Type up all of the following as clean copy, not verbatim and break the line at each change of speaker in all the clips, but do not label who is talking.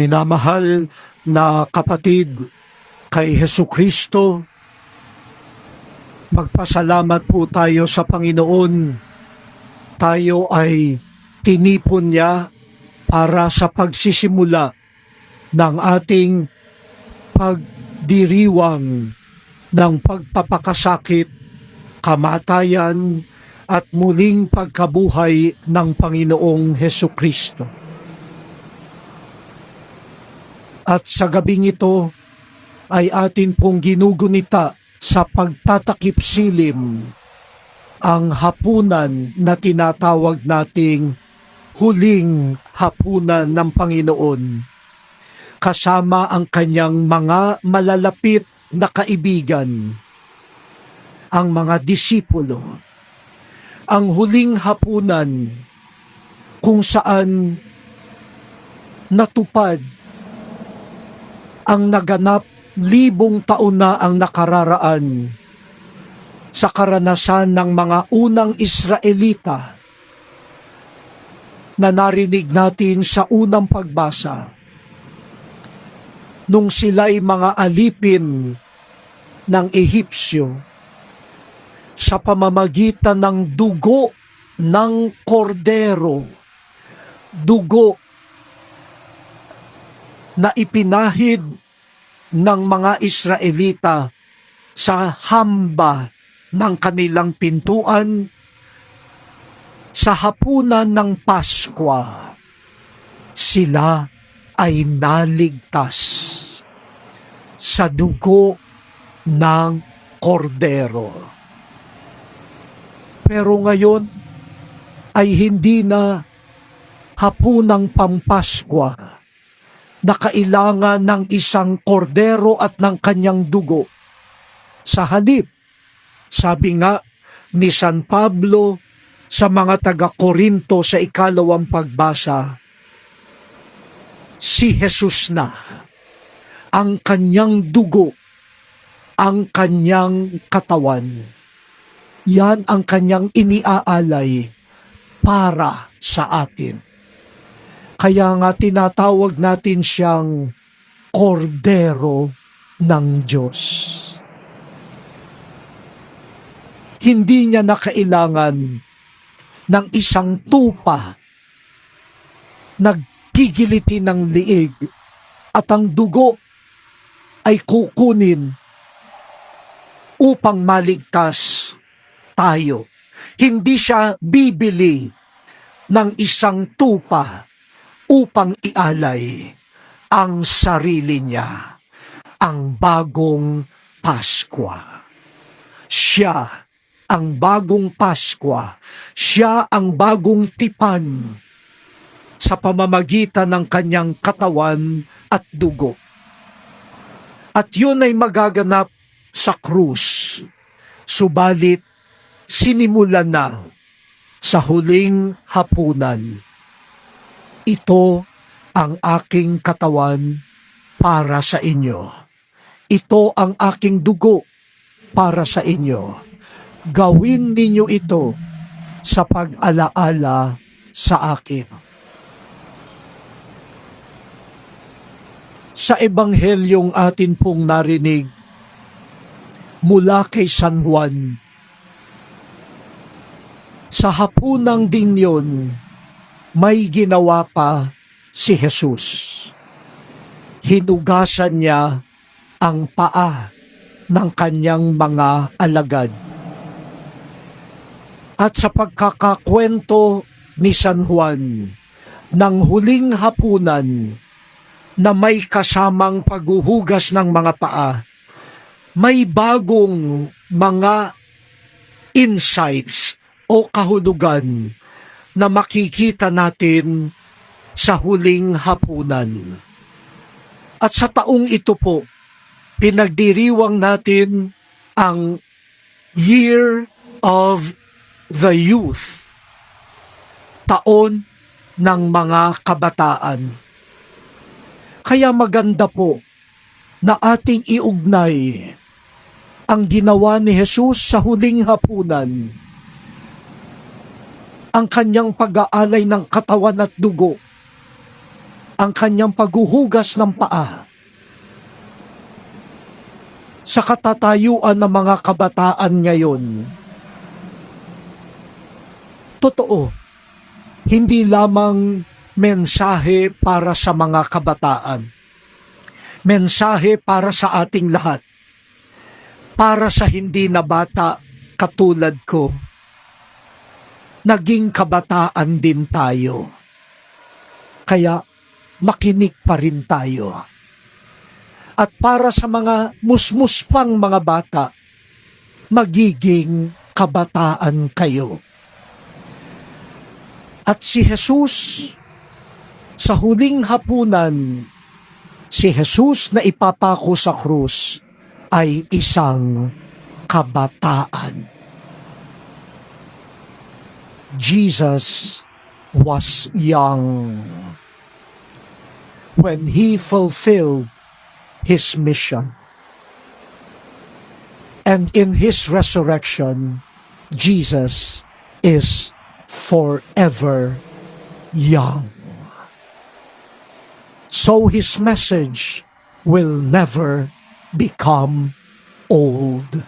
Minamahal na kapatid kay Hesukristo, magpasalamat po tayo sa Panginoon. Tayo ay tinipon niya para sa pagsisimula ng ating pagdiriwang ng pagpapakasakit, kamatayan at muling pagkabuhay ng Panginoong Hesukristo. At sa gabing ito ay atin pong ginugunita sa pagtatakip silim ang hapunan na tinatawag nating huling hapunan ng Panginoon, kasama ang kanyang mga malalapit na kaibigan, ang mga disipulo. Ang huling hapunan kung saan natupad ang naganap 1,000 taon na ang nakararaan sa karanasan ng mga unang Israelita na narinig natin sa unang pagbasa. Nung sila'y mga alipin ng Ehipsyo sa pamamagitan ng dugo ng kordero, dugo na ipinahid ng mga Israelita sa hamba ng kanilang pintuan sa hapunan ng Paskwa, sila ay naligtas sa dugo ng kordero. Pero ngayon ay hindi na hapunang Pampaskwa na kailangan ng isang kordero at ng kanyang dugo. Sa halip, sabi nga ni San Pablo sa mga taga-Korinto sa 2 pagbasa, si Jesus na, ang kanyang dugo, ang kanyang katawan. Yan ang kanyang iniaalay para sa atin. Kaya nga tinatawag natin siyang kordero ng Diyos. Hindi niya na kailangan ng isang tupa nagpigilitin ng liig at ang dugo ay kukunin upang maligtas tayo. Hindi siya bibili ng isang tupa upang ialay ang sarili niya, ang bagong Paskwa. Siya ang bagong Paskwa, siya ang bagong tipan sa pamamagitan ng kanyang katawan at dugo. At yun ay magaganap sa krus, subalit sinimulan na sa huling hapunan. Ito ang aking katawan para sa inyo. Ito ang aking dugo para sa inyo. Gawin ninyo ito sa pag-alaala sa akin. Sa ebanghelyong atin pong narinig mula kay San Juan, sa hapunang din yun, may ginawa pa si Jesus. Hinugasan niya ang paa ng kanyang mga alagad. At sa pagkakakwento ni San Juan ng huling hapunan na may kasamang paghuhugas ng mga paa, may bagong mga insights o kahulugan na makikita natin sa huling hapunan. At sa taong ito po, pinagdiriwang natin ang Year of the Youth, taon ng mga kabataan. Kaya maganda po na ating iugnay ang ginawa ni Jesus sa huling hapunan, ang kanyang pag-aalay ng katawan at dugo, ang kanyang paghuhugas ng paa sa katatayuan ng mga kabataan ngayon. Totoo, hindi lamang mensahe para sa mga kabataan. Mensahe para sa ating lahat. Para sa hindi na bata katulad ko. Naging kabataan din tayo. Kaya makinig pa rin tayo. At para sa mga musmus pang mga bata, magiging kabataan kayo. At si Jesus, sa huling hapunan, si Jesus na ipapako sa krus ay isang kabataan. Jesus was young when he fulfilled his mission. And in his resurrection, Jesus is forever young. So his message will never become old.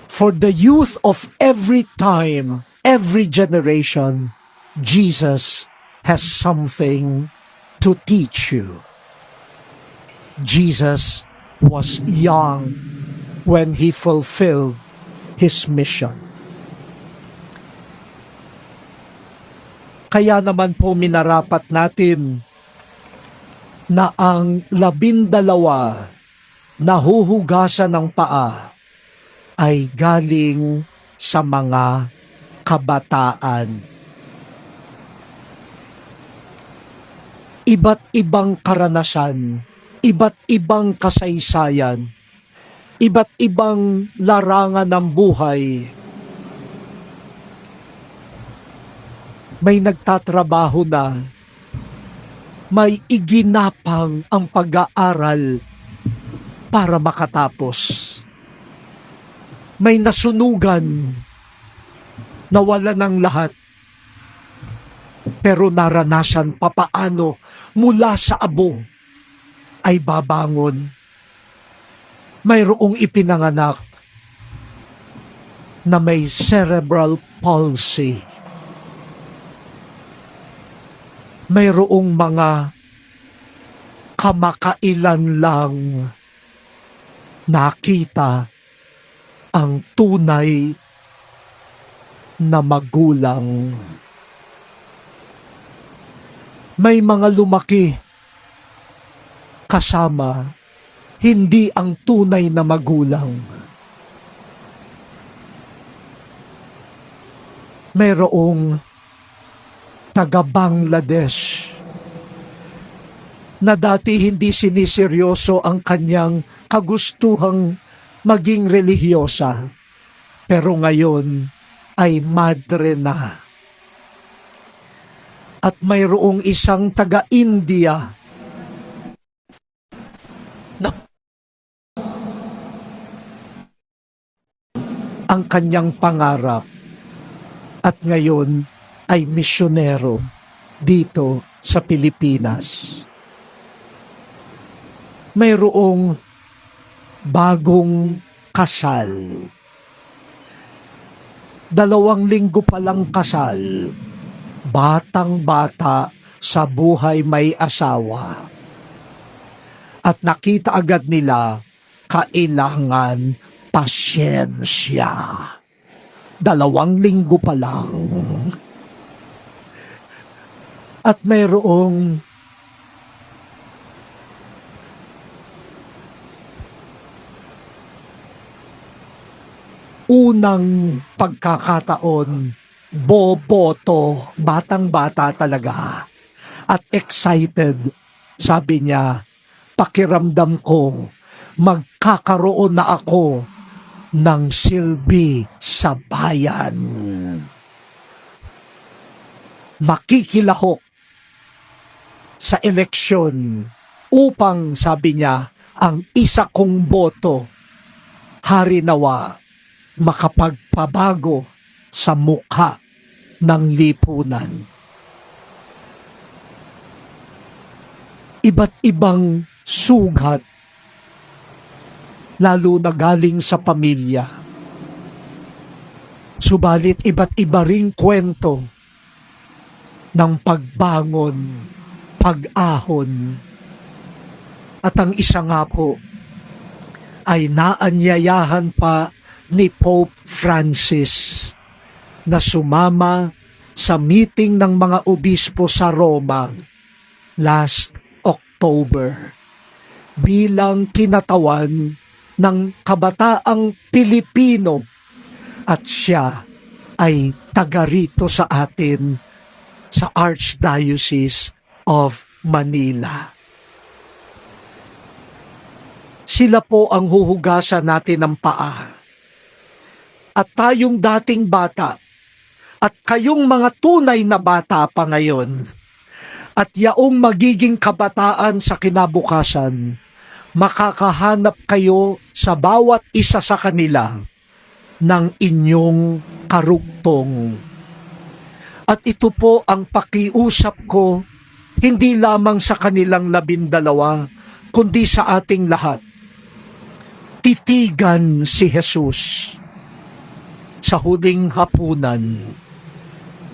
For the youth of every time, every generation, Jesus has something to teach you. Jesus was young when he fulfilled his mission. Kaya naman po minarapat natin na ang 12 na huhugasan ng paa ay galing sa mga kabataan. Iba't ibang karanasan, iba't ibang kasaysayan, iba't ibang larangan ng buhay. May nagtatrabaho na, may iginapang ang pag-aaral para makatapos. May nasunugan, nawala ng lahat, pero naranasan papaano mula sa abo ay babangon. Mayroong ipinanganak na may cerebral palsy. Mayroong mga kamakailan lang nakita ang tunay na magulang. May mga lumaki kasama hindi ang tunay na magulang. Mayroong taga Bangladesh na dati hindi siniseryoso ang kanyang kagustuhang maging relihiyosa, pero ngayon ay madre na. At mayroong isang taga-India na ang kanyang pangarap at ngayon ay misyonero dito sa Pilipinas. Mayroong bagong kasal. 2 linggo pa lang kasal. Batang-bata sa buhay may asawa. At nakita agad nila, kailangan pasyensya. 2 linggo pa lang. At mayroong unang pagkakataon, boboto, batang-bata talaga. At excited, sabi niya, pakiramdam ko, magkakaroon na ako ng silbi sa bayan. Makikilahok sa eleksyon upang, sabi niya, ang isa kong boto, hari nawa, makapagpabago sa mukha ng lipunan. iba't ibang sugat, lalo na galing sa pamilya. Subalit iba't iba ring kwento ng pagbangon, pag-ahon. At ang isa nga po ay naanyayahan pa ni Pope Francis na sumama sa meeting ng mga obispo sa Roma last October bilang kinatawan ng kabataang Pilipino, at siya ay taga rito sa atin sa Archdiocese of Manila. Sila po ang huhugasan natin ng paa. At tayong dating bata, at kayong mga tunay na bata pa ngayon, at yaong magiging kabataan sa kinabukasan, makakahanap kayo sa bawat isa sa kanila ng inyong karugtong. At ito po ang pakiusap ko, hindi lamang sa kanilang 12, kundi sa ating lahat. Titigan si Jesus sa huling hapunan.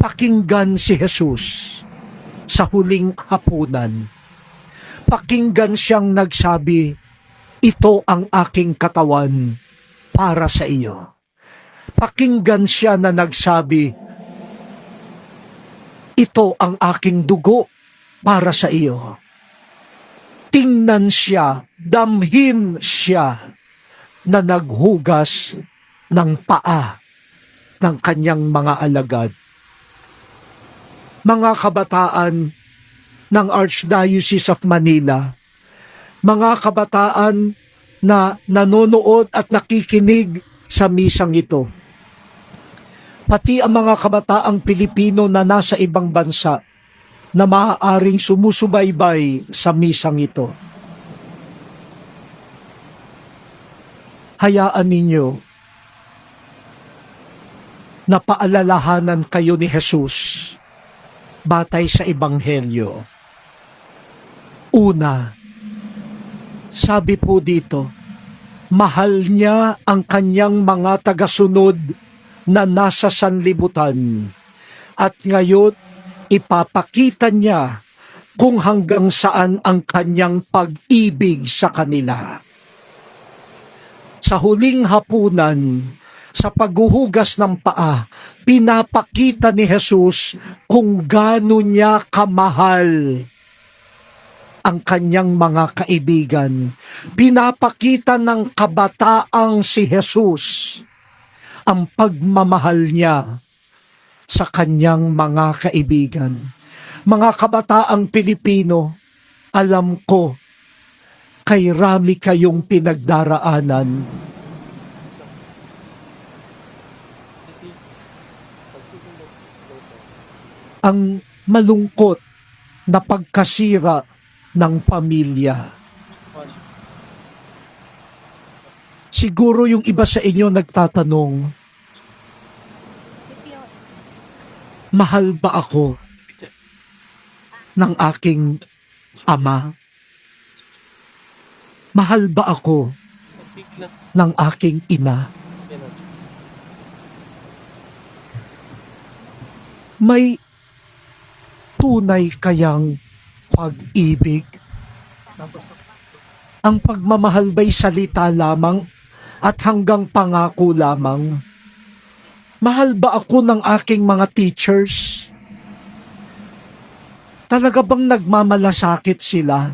Pakinggan si Jesus sa huling hapunan. Pakinggan siyang nagsabi, ito ang aking katawan para sa iyo. Pakinggan siya na nagsabi, ito ang aking dugo para sa iyo. Tingnan siya, damhin siya na naghugas ng paa ng kanyang mga alagad. Mga kabataan ng Archdiocese of Manila, mga kabataan na nanonood at nakikinig sa misang ito, pati ang mga kabataang Pilipino na nasa ibang bansa na maaaring sumusubaybay sa misang ito. Hayaan ninyo na paalalahanan kayo ni Jesus batay sa Ebanghelyo. Una, sabi po dito, mahal niya ang kanyang mga tagasunod na nasa sanlibutan, at ngayon ipapakita niya kung hanggang saan ang kanyang pag-ibig sa kanila. Sa huling hapunan, sa paghuhugas ng paa, pinapakita ni Jesus kung gaano niya kamahal ang kanyang mga kaibigan. Pinapakita ng kabataang si Jesus ang pagmamahal niya sa kanyang mga kaibigan. Mga kabataang Pilipino, alam ko, kay rami kayong pinagdaraanan. Ang malungkot na pagkasira ng pamilya. Siguro yung iba sa inyo nagtatanong, mahal ba ako ng aking ama? Mahal ba ako ng aking ina? May tunay kayang pag-ibig? Ang pagmamahal ba'y salita lamang at hanggang pangako lamang? Mahal ba ako ng aking mga teachers? Talaga bang nagmamalasakit sila?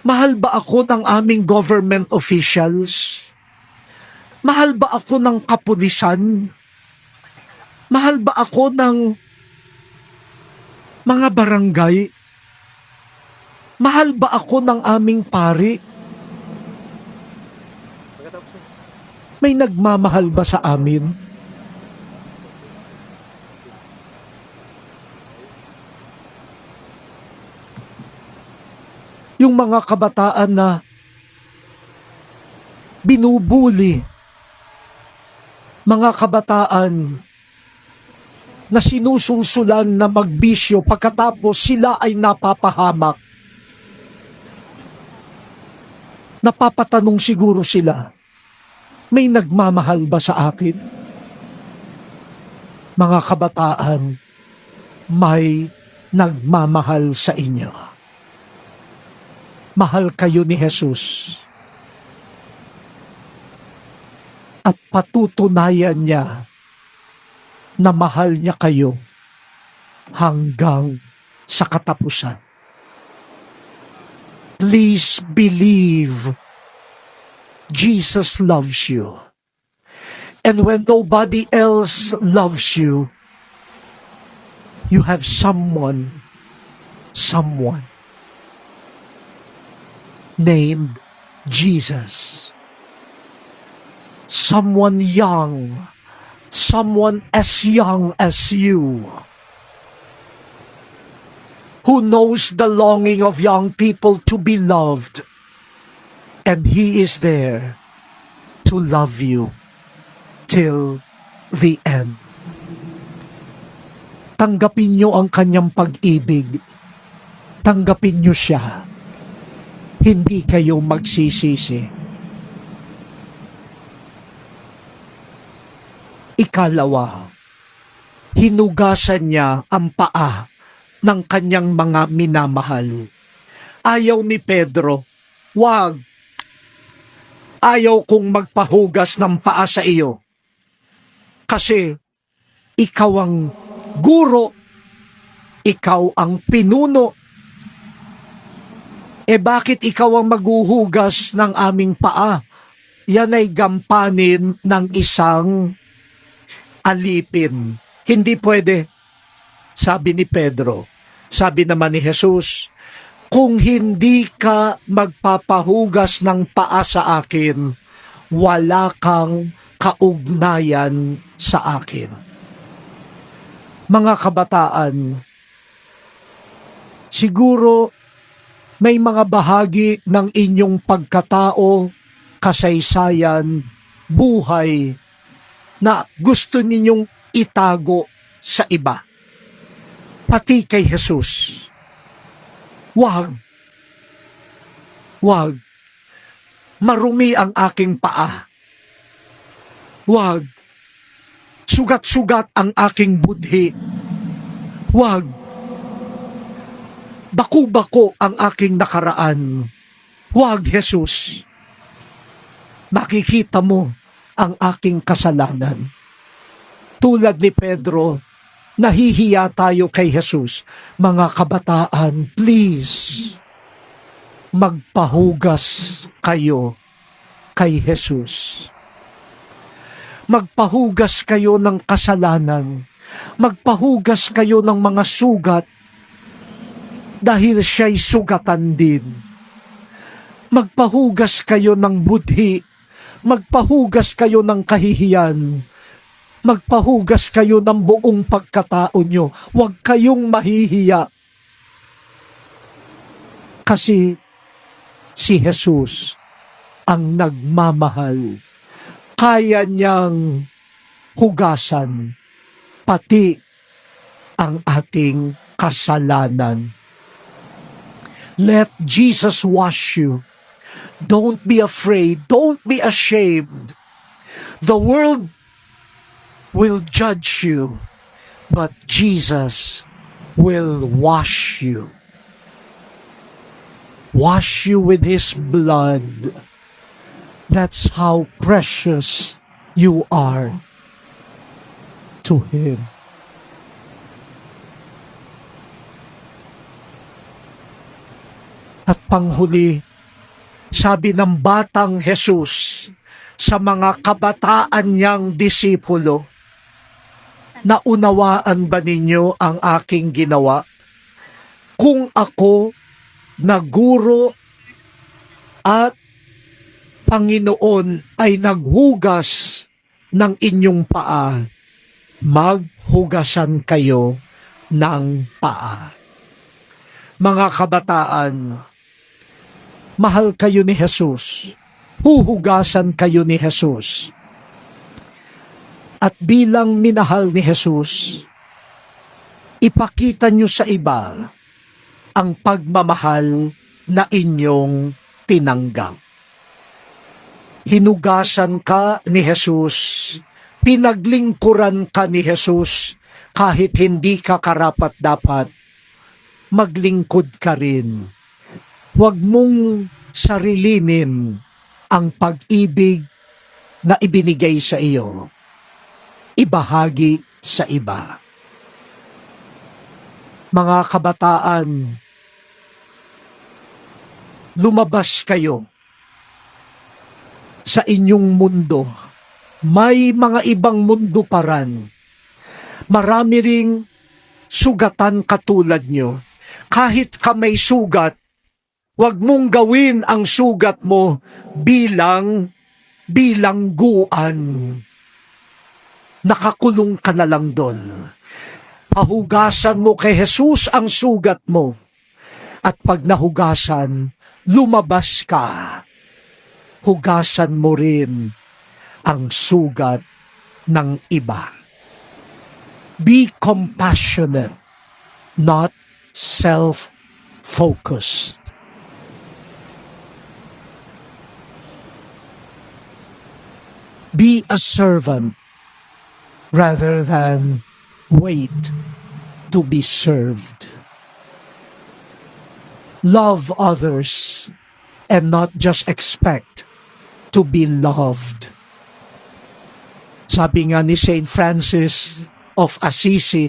Mahal ba ako ng aming government officials? Mahal ba ako ng kapulisan? Mahal ba ako ng mga barangay? Mahal ba ako ng aming pari? May nagmamahal ba sa amin? Yung mga kabataan na binubuli, mga kabataan na sinusulsulan na magbisyo pagkatapos sila ay napapahamak. Napapatanong siguro sila, may nagmamahal ba sa akin? Mga kabataan, may nagmamahal sa inyo. Mahal kayo ni Jesus. At patutunayan niya na mahal niya kayo hanggang sa katapusan. Please believe Jesus loves you. And when nobody else loves you, you have someone named Jesus. Someone young, someone as young as you, who knows the longing of young people to be loved, and He is there to love you till the end. Tanggapin niyo ang kanyang pag-ibig. Tanggapin niyo siya. Hindi kayo magsisisi. Ikalawa, hinugasan niya ang paa ng kanyang mga minamahal. Ayaw ni Pedro, wag. Ayaw kong magpahugas ng paa sa iyo. Kasi ikaw ang guro, ikaw ang pinuno. Bakit ikaw ang maghuhugas ng aming paa? Yan ay gampanin ng isang alipin. Hindi pwede. Sabi ni Pedro. Sabi naman ni Jesus, kung hindi ka magpapahugas ng paa sa akin, wala kang kaugnayan sa akin. Mga kabataan, siguro may mga bahagi ng inyong pagkatao, kasaysayan, buhay, na gusto ninyong itago sa iba. Pati kay Jesus. Wag. Marumi ang aking paa. Wag. Sugat-sugat ang aking budhi. Wag. Baku-bako ang aking nakaraan. Wag, Jesus. Makikita mo ang aking kasalanan. Tulad ni Pedro, nahihiya tayo kay Jesus. Mga kabataan, please, magpahugas kayo kay Jesus. Magpahugas kayo ng kasalanan. Magpahugas kayo ng mga sugat dahil siya'y sugatan din. Magpahugas kayo ng budhi. Magpahugas kayo ng kahihiyan. Magpahugas kayo ng buong pagkatao nyo. Huwag kayong mahihiya. Kasi si Jesus ang nagmamahal. Kaya niyang hugasan pati ang ating kasalanan. Let Jesus wash you. Don't be afraid. Don't be ashamed. The world will judge you, but Jesus will wash you. Wash you with His blood. That's how precious you are to Him. At panghuli, sabi ng batang Jesus sa mga kabataan niyang disipulo, naunawaan ba ninyo ang aking ginawa? Kung ako na guro at Panginoon ay naghugas ng inyong paa, maghugasan kayo ng paa. Mga kabataan, mahal kayo ni Jesus. Huhugasan kayo ni Jesus. At bilang minahal ni Jesus, Ipakita nyo sa iba ang pagmamahal na inyong tinanggap. Hinugasan ka ni Jesus, pinaglingkuran ka ni Jesus, kahit hindi ka karapat-dapat, maglingkod ka rin. Huwag mong sarilinin ang pag-ibig na ibinigay sa iyo. Ibahagi sa iba. Mga kabataan, lumabas kayo sa inyong mundo. May mga ibang mundo pa rin. Marami ring sugatan katulad nyo. Kahit ka may sugat, huwag mong gawin ang sugat mo bilang bilangguan. Nakakulong ka na lang doon. Pahugasan mo kay Jesus ang sugat mo. At pag nahugasan, lumabas ka. Hugasan mo rin ang sugat ng iba. Be compassionate, not self-focused. Be a servant rather than wait to be served. Love others and not just expect to be loved. Sabi nga ni Saint Francis of Assisi,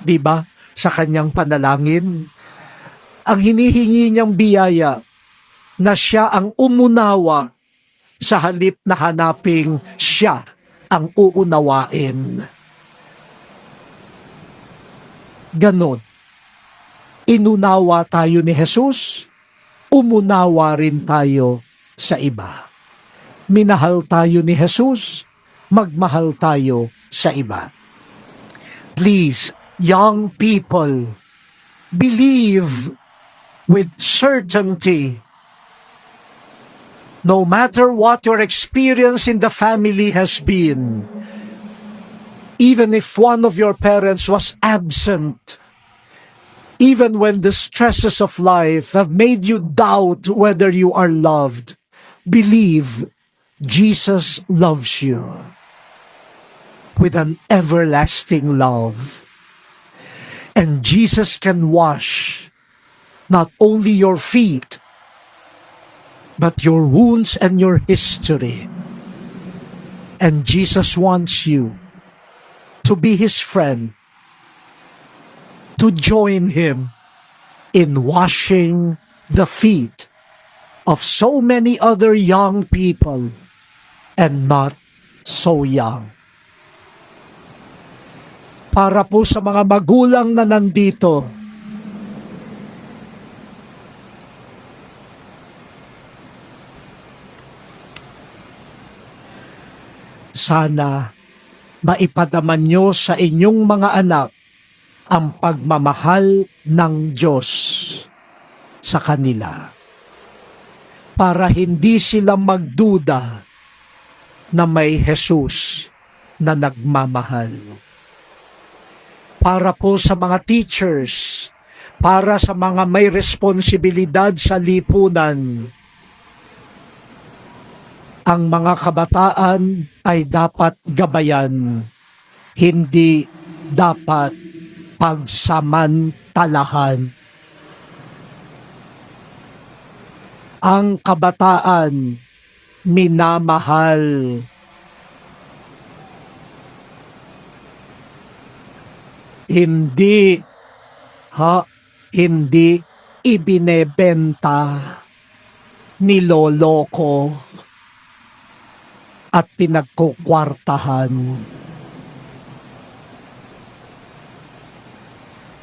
di ba, sa kanyang panalangin, ang hinihingi niyang biyaya na siya ang umunawa sa halip na hanaping siya ang uunawain. Ganon. Inunawa tayo ni Jesus, umunawa rin tayo sa iba. Minahal tayo ni Jesus, magmahal tayo sa iba. Please, young people, believe with certainty. No matter what your experience in the family has been, even if one of your parents was absent, even when the stresses of life have made you doubt whether you are loved, believe Jesus loves you with an everlasting love. And Jesus can wash not only your feet, but your wounds and your history. And Jesus wants you to be His friend, to join Him in washing the feet of so many other young people and not so young. Para po sa mga magulang na nandito, sana maipadaman nyo sa inyong mga anak ang pagmamahal ng Diyos sa kanila, para hindi sila magduda na may Jesus na nagmamahal. Para po sa mga teachers, para sa mga may responsibilidad sa lipunan, ang mga kabataan ay dapat gabayan, hindi dapat pagsamantalahan. Ang kabataan minamahal. Hindi ibinebenta, niloloko, at pinagkukwartahan.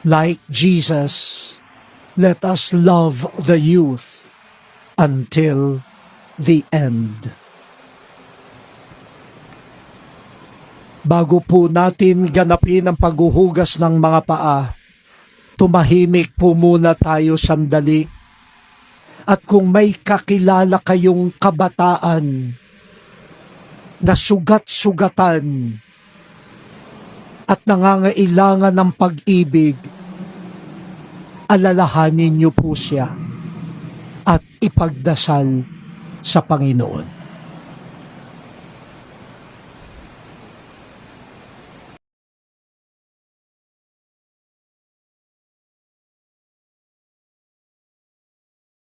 Like Jesus, let us love the youth until the end. Bago po natin ganapin ang paghuhugas ng mga paa, tumahimik po muna tayo sandali. At kung may kakilala kayong kabataan na sugat-sugatan, at nangangailangan ng pag-ibig, alalahanin niyo po siya at ipagdasal sa Panginoon.